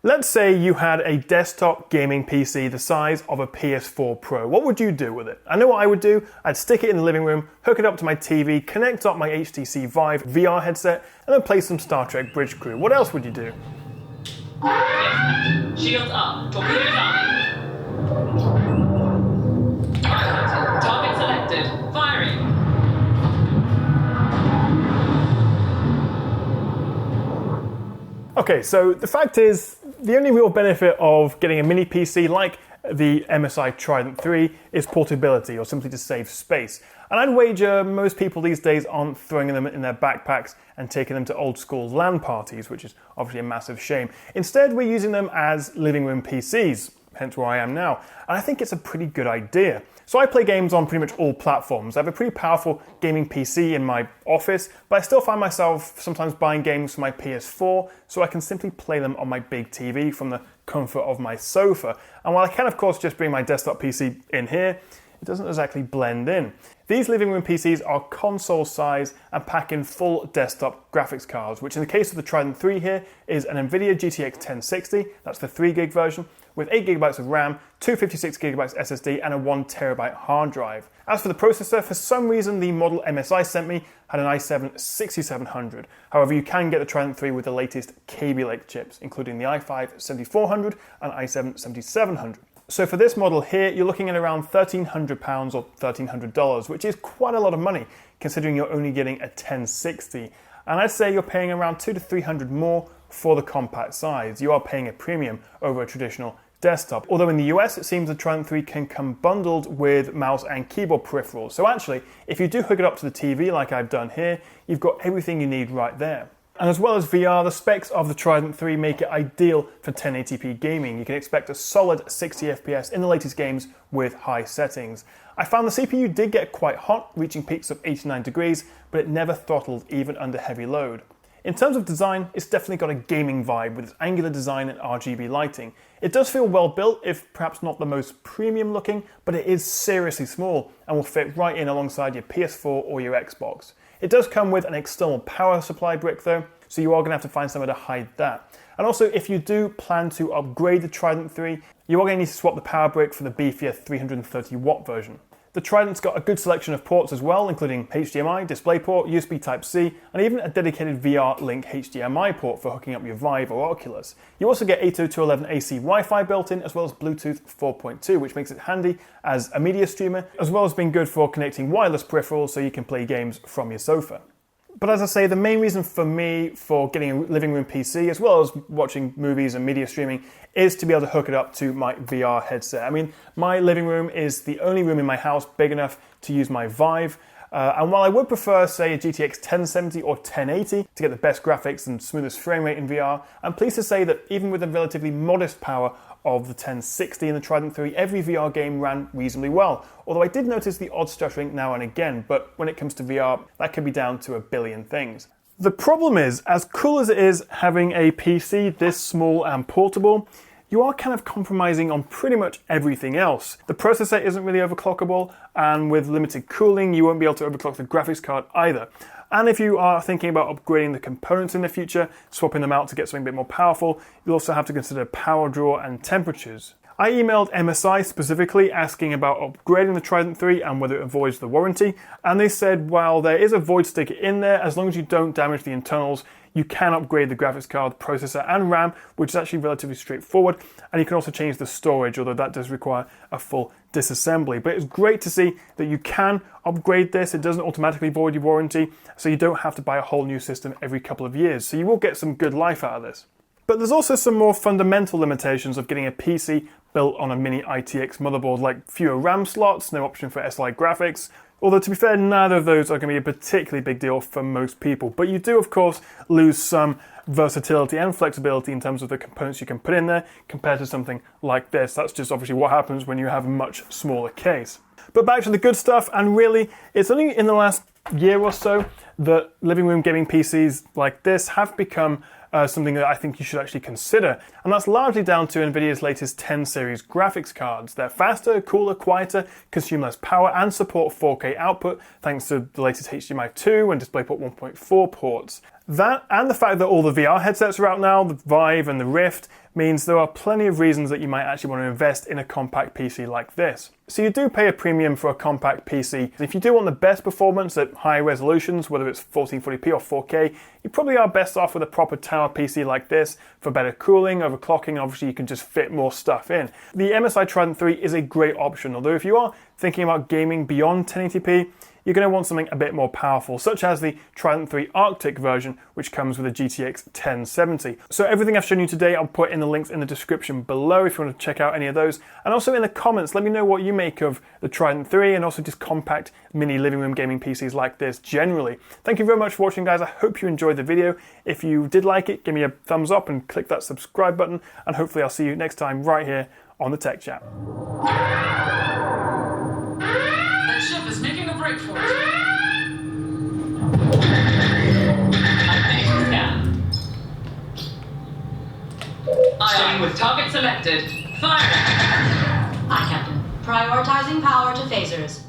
Let's say you had a desktop gaming PC the size of a PS4 Pro. What would you do with it? I know what I would do. I'd stick it in the living room, hook it up to my TV, connect up my HTC Vive VR headset, and then play some Star Trek Bridge Crew. What else would you do? Shields up. Torpedoes arming. Target selected. Firing. Okay, so the fact is, the only real benefit of getting a mini PC like the MSI Trident 3 is portability, or simply to save space. And I'd wager most people these days aren't throwing them in their backpacks and taking them to old school LAN parties, which is obviously a massive shame. Instead, we're using them as living room PCs, hence where I am now. And I think it's a pretty good idea. So I play games on pretty much all platforms. I have a pretty powerful gaming PC in my office, but I still find myself sometimes buying games for my PS4 so I can simply play them on my big TV from the comfort of my sofa. And while I can of course just bring my desktop PC in here, it doesn't exactly blend in. These living room PCs are console size and pack in full desktop graphics cards, which in the case of the Trident 3 here is an NVIDIA GTX 1060, that's the 3GB version, with 8GB of RAM, two 56GB SSD and a 1TB hard drive. As for the processor, for some reason the model MSI sent me had an i7 6700. However, you can get the Trident 3 with the latest Kaby Lake chips, including the i5 7400 and i7 7700. So for this model here, you're looking at around £1,300 or $1,300, which is quite a lot of money considering you're only getting a 1060. And I'd say you're paying around $200 to $300 more for the compact size. You are paying a premium over a traditional desktop. Although in the US, it seems the Trident 3 can come bundled with mouse and keyboard peripherals. So actually, if you do hook it up to the TV like I've done here, you've got everything you need right there. And as well as VR, the specs of the Trident 3 make it ideal for 1080p gaming. You can expect a solid 60 FPS in the latest games with high settings. I found the CPU did get quite hot, reaching peaks of 89 degrees, but it never throttled even under heavy load. In terms of design, it's definitely got a gaming vibe with its angular design and RGB lighting. It does feel well built, if perhaps not the most premium looking, but it is seriously small and will fit right in alongside your PS4 or your Xbox. It does come with an external power supply brick though, so you are going to have to find somewhere to hide that. And also, if you do plan to upgrade the Trident 3, you are going to need to swap the power brick for the beefier 330 watt version. The Trident's got a good selection of ports as well, including HDMI, DisplayPort, USB Type-C, and even a dedicated VR-Link HDMI port for hooking up your Vive or Oculus. You also get 802.11ac Wi-Fi built in, as well as Bluetooth 4.2, which makes it handy as a media streamer, as well as being good for connecting wireless peripherals so you can play games from your sofa. But as I say, the main reason for me for getting a living room PC, as well as watching movies and media streaming, is to be able to hook it up to my VR headset. I mean, my living room is the only room in my house big enough to use my Vive. And while I would prefer, say, a GTX 1070 or 1080 to get the best graphics and smoothest frame rate in VR, I'm pleased to say that even with the relatively modest power of the 1060 and the Trident 3, every VR game ran reasonably well. Although I did notice the odd stuttering now and again, but when it comes to VR, that can be down to a billion things. The problem is, as cool as it is having a PC this small and portable, you are kind of compromising on pretty much everything else. The processor isn't really overclockable, and with limited cooling, you won't be able to overclock the graphics card either. And if you are thinking about upgrading the components in the future, swapping them out to get something a bit more powerful, you'll also have to consider power draw and temperatures. I emailed MSI specifically asking about upgrading the Trident 3 and whether it avoids the warranty, and they said while there is a void sticker in there, as long as you don't damage the internals, you can upgrade the graphics card, processor and RAM, which is actually relatively straightforward, and you can also change the storage, although that does require a full disassembly. But it's great to see that you can upgrade this. It doesn't automatically void your warranty, so you don't have to buy a whole new system every couple of years, so you will get some good life out of this. But there's also some more fundamental limitations of getting a PC built on a mini ITX motherboard, like fewer RAM slots, no option for SLI graphics, although to be fair, neither of those are going to be a particularly big deal for most people. But you do, of course, lose some versatility and flexibility in terms of the components you can put in there compared to something like this. That's just obviously what happens when you have a much smaller case. But back to the good stuff, and really, it's only in the last year or so that living room gaming PCs like this have become something that I think you should actually consider. And that's largely down to NVIDIA's latest 10 series graphics cards. They're faster, cooler, quieter, consume less power, and support 4K output thanks to the latest HDMI 2 and DisplayPort 1.4 ports. That and the fact that all the VR headsets are out now, the Vive and the Rift, means there are plenty of reasons that you might actually want to invest in a compact PC like this. So you do pay a premium for a compact PC. If you do want the best performance at high resolutions, whether it's 1440p or 4K, you probably are best off with a proper tower PC like this for better cooling, overclocking, obviously you can just fit more stuff in. The MSI Trident 3 is a great option, although if you are thinking about gaming beyond 1080p, you're going to want something a bit more powerful, such as the Trident 3 Arctic version, which comes with a GTX 1070. So everything I've shown you today, I'll put in the links in the description below if you want to check out any of those. And also in the comments, let me know what you make of the Trident 3 and also just compact mini living room gaming PCs like this generally. Thank you very much for watching, guys. I hope you enjoyed the video. If you did like it, give me a thumbs up and click that subscribe button. And hopefully I'll see you next time right here on the Tech Chat. That ship is making a break for it. I finished scan. Staying with target selected. Firing. Aye, Captain. Prioritizing power to phasers.